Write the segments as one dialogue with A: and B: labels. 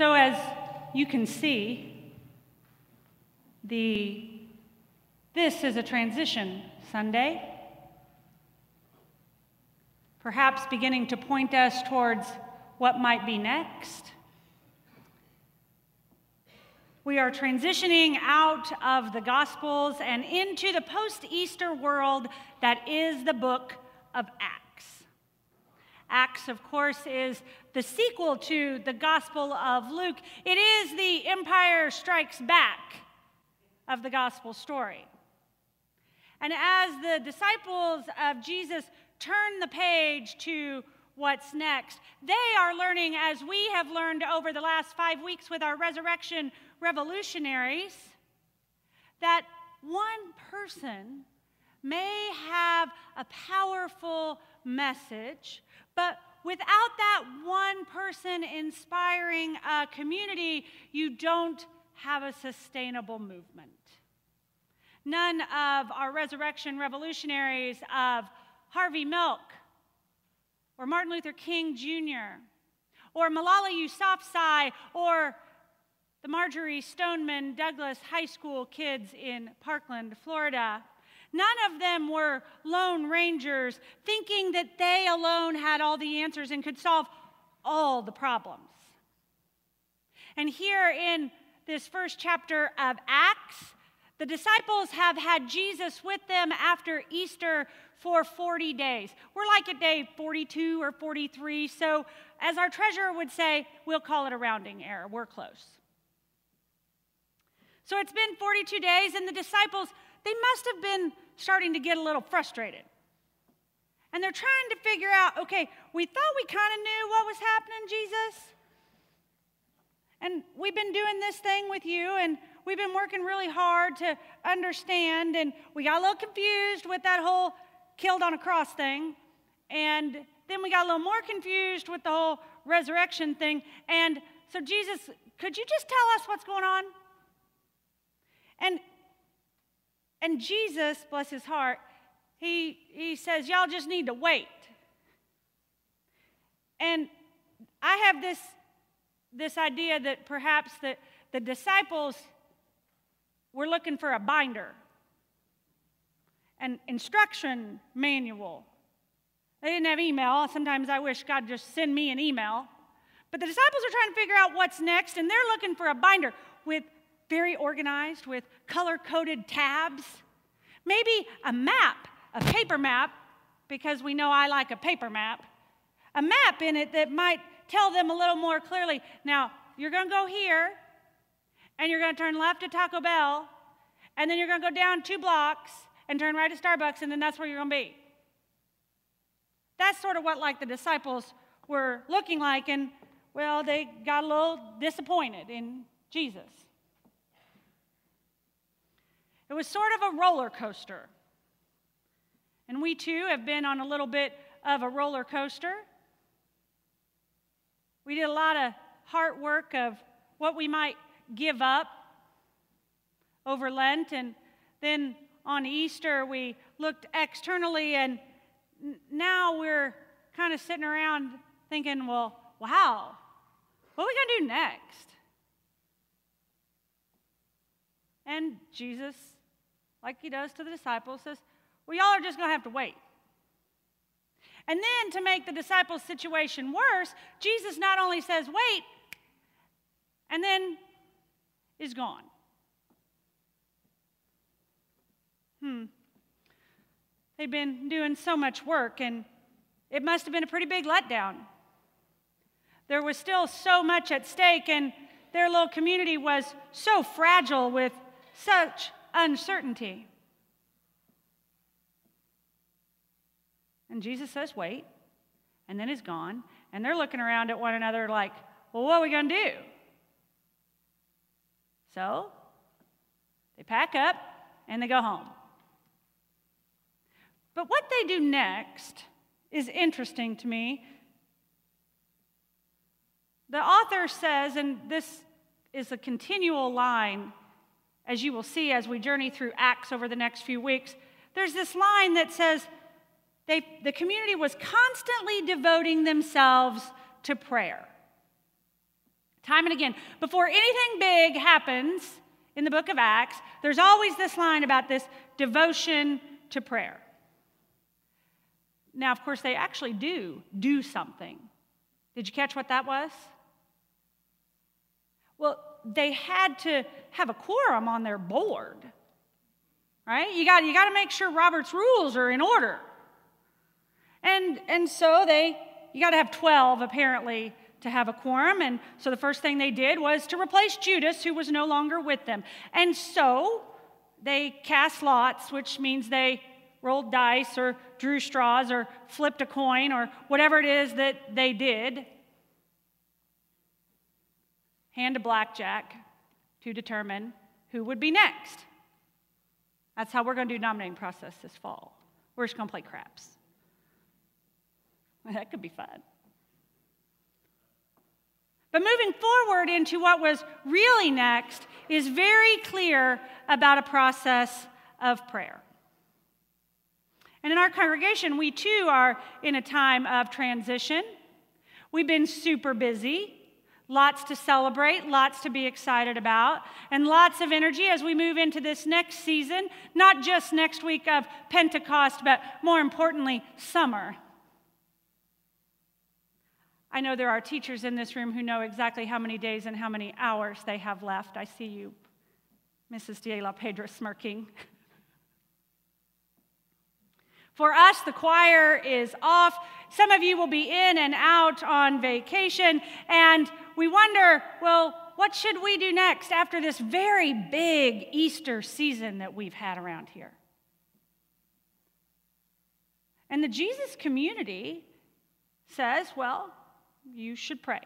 A: So as you can see, this is a transition Sunday, perhaps beginning to point us towards what might be next. We are transitioning out of the Gospels and into the post-Easter world that is the book of Acts. Acts, of course, is the sequel to the Gospel of Luke. It is the Empire Strikes Back of the Gospel story. And as the disciples of Jesus turn the page to what's next, they are learning, as we have learned over the last 5 weeks with our resurrection revolutionaries, that one person may have a powerful message, but without that one person inspiring a community, you don't have a sustainable movement. None of our resurrection revolutionaries of Harvey Milk or Martin Luther King Jr. or Malala Yousafzai or the Marjorie Stoneman Douglas High School kids in Parkland, Florida, none of them were lone rangers thinking that they alone had all the answers and could solve all the problems. And here in this first chapter of Acts, the disciples have had Jesus with them after Easter for 40 days. We're like at day 42 or 43, so as our treasurer would say, we'll call it a rounding error. We're close. So it's been 42 days, and the disciples, they must have been starting to get a little frustrated. And they're trying to figure out, okay, we thought we kind of knew what was happening, Jesus. And we've been doing this thing with you, and we've been working really hard to understand, and we got a little confused with that whole killed on a cross thing. And then we got a little more confused with the whole resurrection thing. And so Jesus, could you just tell us what's going on? And Jesus, bless his heart, he says, y'all just need to wait. And I have this idea that perhaps that the disciples were looking for a binder, an instruction manual. They didn't have email. Sometimes I wish God just send me an email. But the disciples are trying to figure out what's next, and they're looking for a binder with very organized, with color-coded tabs. Maybe a map, a paper map, because we know I like a paper map. A map in it that might tell them a little more clearly. Now, you're going to go here, and you're going to turn left at Taco Bell, and then you're going to go down 2 blocks and turn right at Starbucks, and then that's where you're going to be. That's sort of what like the disciples were looking like, and well, they got a little disappointed in Jesus. It was sort of a roller coaster. And we too have been on a little bit of a roller coaster. We did a lot of heart work of what we might give up over Lent, and then on Easter we looked externally, and now we're kind of sitting around thinking, well, wow, what are we going to do next? And Jesus, like he does to the disciples, says, well, y'all are just going to have to wait. And then to make the disciples' situation worse, Jesus not only says, wait, and then is gone. They'd been doing so much work, and it must have been a pretty big letdown. There was still so much at stake, and their little community was so fragile with such uncertainty. And Jesus says, wait, and then is gone, and they're looking around at one another like, well, what are we going to do? So they pack up and they go home. But what they do next is interesting to me. The author says, and this is a continual line, as you will see as we journey through Acts over the next few weeks, there's this line that says the community was constantly devoting themselves to prayer. Time and again, before anything big happens in the book of Acts, there's always this line about this devotion to prayer. Now, of course, they actually do something. Did you catch what that was? Well, they had to have a quorum on their board, right? You got to make sure Robert's rules are in order. And so you got to have 12 apparently to have a quorum. And so the first thing they did was to replace Judas, who was no longer with them. And so they cast lots, which means they rolled dice or drew straws or flipped a coin or whatever it is that they did. Hand a blackjack to determine who would be next. That's how we're going to do nominating process this fall. We're just going to play craps. That could be fun. But moving forward into what was really next is very clear about a process of prayer. And in our congregation, we too are in a time of transition. We've been super busy, lots to celebrate, lots to be excited about, and lots of energy as we move into this next season, not just next week of Pentecost, but more importantly, summer. I know there are teachers in this room who know exactly how many days and how many hours they have left. I see you, Mrs. De La Pedra, smirking. For us, the choir is off. Some of you will be in and out on vacation, and we wonder, well, what should we do next after this very big Easter season that we've had around here? And the Jesus community says, well, you should pray.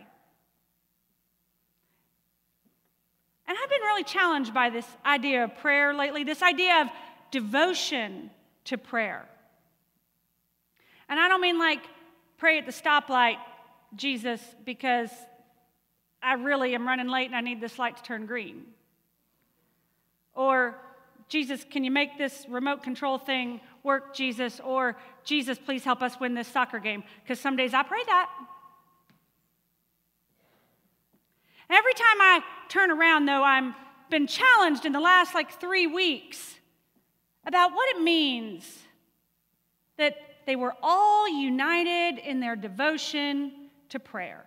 A: And I've been really challenged by this idea of prayer lately, this idea of devotion to prayer. And I don't mean like pray at the stoplight, Jesus, because I really am running late and I need this light to turn green. Or, Jesus, can you make this remote control thing work, Jesus? Or, Jesus, please help us win this soccer game. Because some days I pray that. Every time I turn around, though, I've been challenged in the last 3 weeks about what it means that they were all united in their devotion to prayer.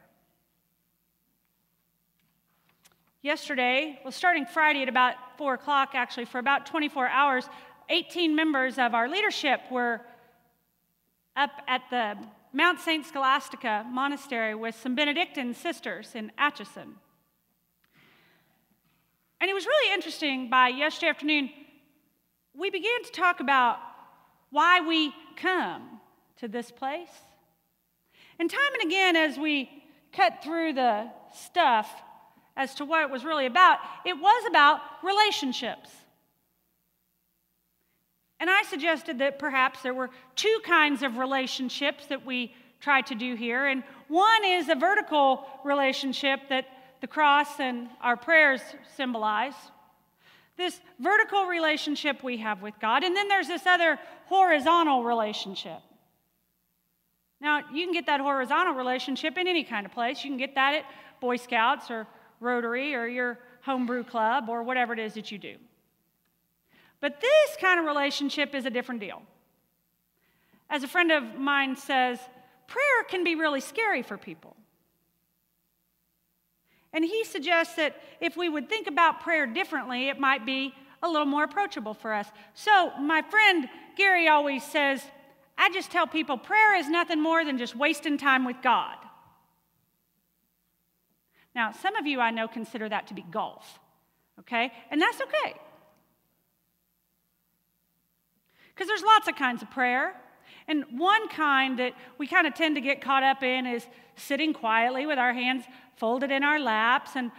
A: Yesterday, well, starting Friday at about 4 o'clock, actually, for about 24 hours, 18 members of our leadership were up at the Mount St. Scholastica Monastery with some Benedictine sisters in Atchison. And it was really interesting. By yesterday afternoon, we began to talk about why we come to this place. And time and again, as we cut through the stuff as to what it was really about, it was about relationships. And I suggested that perhaps there were 2 kinds of relationships that we try to do here. And one is a vertical relationship that the cross and our prayers symbolize. This vertical relationship we have with God. And then there's this other horizontal relationship. Now, you can get that horizontal relationship in any kind of place. You can get that at Boy Scouts or Rotary or your homebrew club or whatever it is that you do. But this kind of relationship is a different deal. As a friend of mine says, prayer can be really scary for people. And he suggests that if we would think about prayer differently, it might be a little more approachable for us. So my friend Gary always says, I just tell people prayer is nothing more than just wasting time with God. Now, some of you I know consider that to be golf, okay? And that's okay. Because there's lots of kinds of prayer. And one kind that we kind of tend to get caught up in is sitting quietly with our hands folded in our laps and,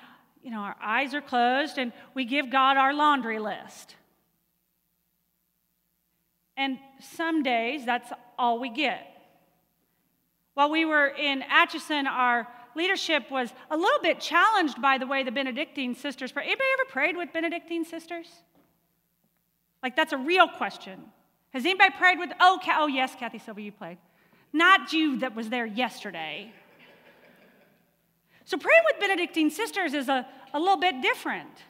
A: our eyes are closed and we give God our laundry list. And some days that's all we get. While we were in Atchison, our leadership was a little bit challenged by the way the Benedictine sisters pray. Anybody ever prayed with Benedictine sisters? That's a real question. Has anybody prayed with, oh yes, Kathy Silva, you played. Not you that was there yesterday. So praying with Benedictine sisters is a little bit different.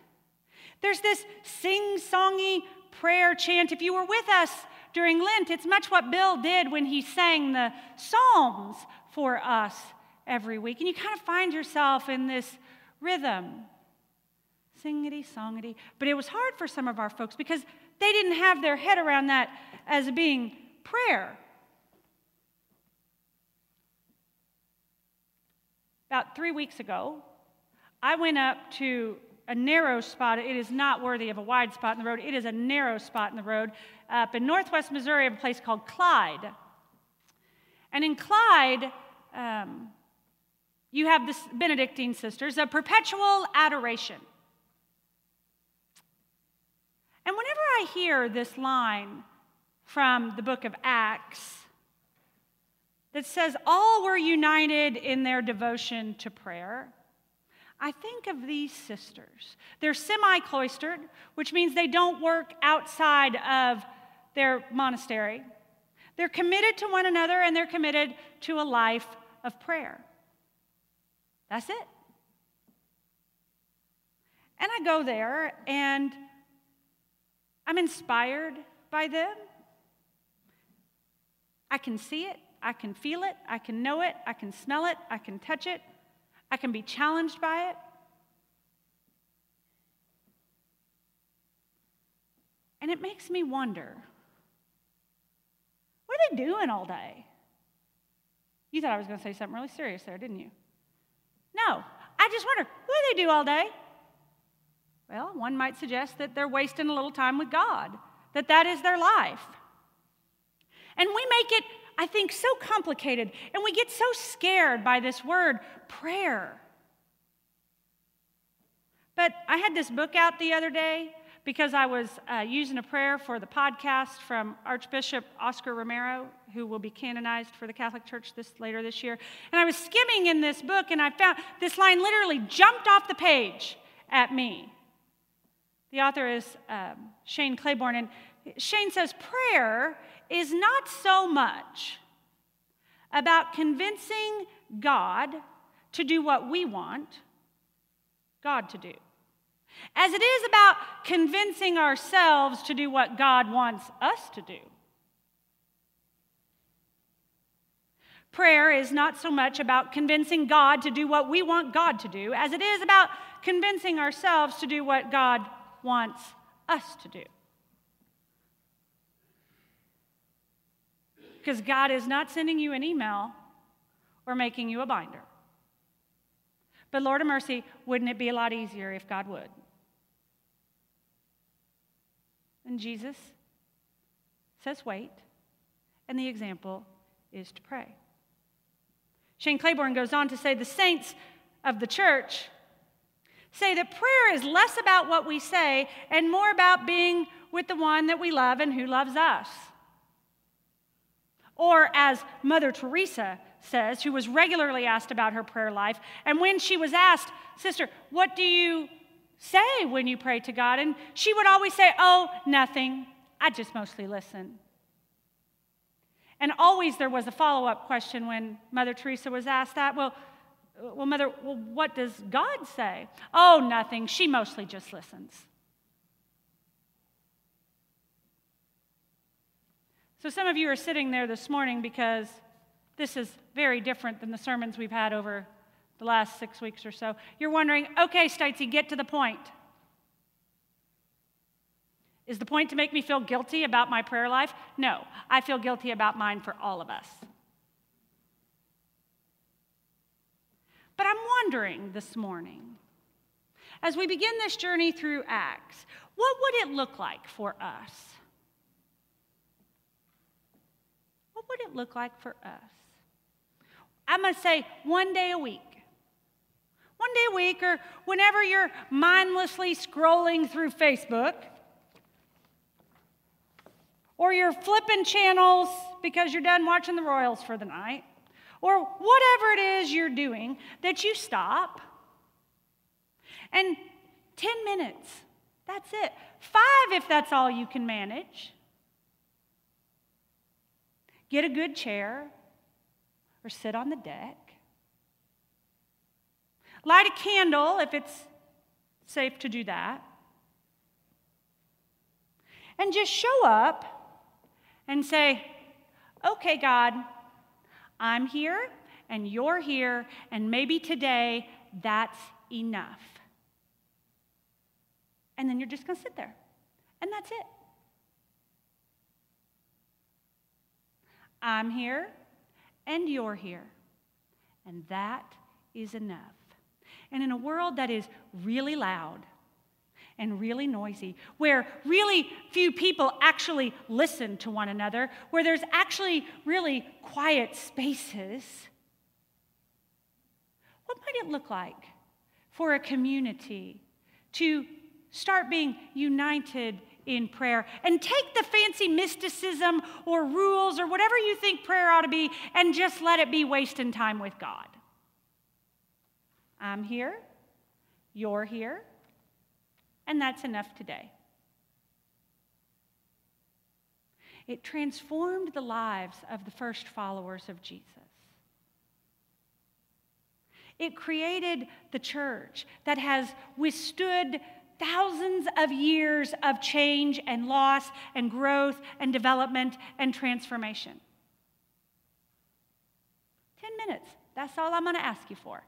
A: There's this sing-songy prayer chant. If you were with us during Lent, it's much what Bill did when he sang the Psalms for us every week. And you kind of find yourself in this rhythm. Singity, songity. But it was hard for some of our folks because they didn't have their head around that as being prayer. About 3 weeks ago, I went up to a narrow spot. It is not worthy of a wide spot in the road. It is a narrow spot in the road up in northwest Missouri, a place called Clyde. And in Clyde, you have the Benedictine sisters, a perpetual adoration. And whenever I hear this line from the book of Acts that says all were united in their devotion to prayer, I think of these sisters. They're semi-cloistered, which means they don't work outside of their monastery. They're committed to one another, and they're committed to a life of prayer. That's it. And I go there, and I'm inspired by them. I can see it. I can feel it. I can know it. I can smell it. I can touch it. I can be challenged by it. And it makes me wonder, what are they doing all day? You thought I was going to say something really serious there, didn't you? No, I just wonder, what do they do all day? Well, one might suggest that they're wasting a little time with God, that is their life. And we make it, I think, so complicated, and we get so scared by this word, prayer. But I had this book out the other day because I was using a prayer for the podcast from Archbishop Oscar Romero, who will be canonized for the Catholic Church later this year. And I was skimming in this book, and I found this line literally jumped off the page at me. The author is Shane Claiborne, and Shane says, prayer is not so much about convincing God to do what we want God to do, as it is about convincing ourselves to do what God wants us to do. Prayer is not so much about convincing God to do what we want God to do, as it is about convincing ourselves to do what God wants us to do. Because God is not sending you an email or making you a binder. But Lord of mercy, wouldn't it be a lot easier if God would? And Jesus says wait, and the example is to pray. Shane Claiborne goes on to say the saints of the church say that prayer is less about what we say and more about being with the one that we love and who loves us. Or as Mother Teresa says, who was regularly asked about her prayer life, and when she was asked, sister, what do you say when you pray to God? And she would always say, oh, nothing. I just mostly listen. And always there was a follow-up question when Mother Teresa was asked that. Well, Mother, what does God say? Oh, nothing. She mostly just listens. So some of you are sitting there this morning because this is very different than the sermons we've had over the last 6 weeks or so. You're wondering, okay, Steitz, get to the point. Is the point to make me feel guilty about my prayer life? No, I feel guilty about mine for all of us. But I'm wondering this morning, as we begin this journey through Acts, what would it look like for us? What would it look like for us? I'm going to say one day a week. One day a week, or whenever you're mindlessly scrolling through Facebook, or you're flipping channels because you're done watching the Royals for the night, or whatever it is you're doing, that you stop. And 10 minutes, that's it. 5 if that's all you can manage. Get a good chair or sit on the deck. Light a candle if it's safe to do that. And just show up and say, okay, God, I'm here and you're here, and maybe today that's enough. And then you're just going to sit there, and that's it. I'm here and you're here, and that is enough. And in a world that is really loud and really noisy, where really few people actually listen to one another, where there's actually really quiet spaces, what might it look like for a community to start being united in prayer and take the fancy mysticism or rules or whatever you think prayer ought to be and just let it be wasting time with God? I'm here, you're here, and that's enough today. It transformed the lives of the first followers of Jesus. It created the church that has withstood thousands of years of change and loss and growth and development and transformation. 10 minutes, that's all I'm going to ask you for.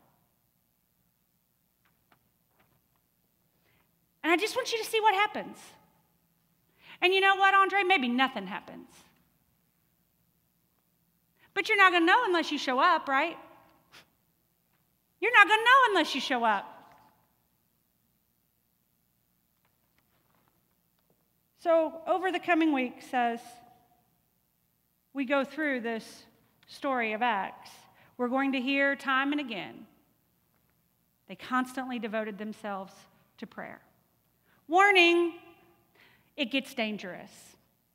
A: And I just want you to see what happens. And you know what, Andre? Maybe nothing happens. But you're not going to know unless you show up, right? You're not going to know unless you show up. So over the coming weeks, as we go through this story of Acts, we're going to hear time and again, they constantly devoted themselves to prayer. Warning, it gets dangerous,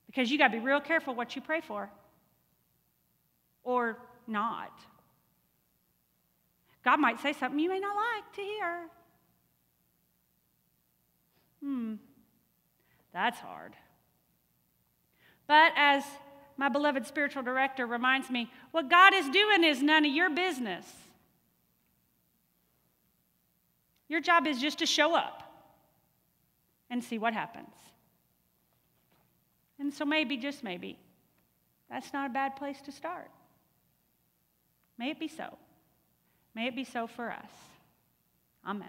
A: because you got to be real careful what you pray for or not. God might say something you may not like to hear. That's hard. But as my beloved spiritual director reminds me, what God is doing is none of your business. Your job is just to show up and see what happens. And so maybe, just maybe, that's not a bad place to start. May it be so. May it be so for us. Amen.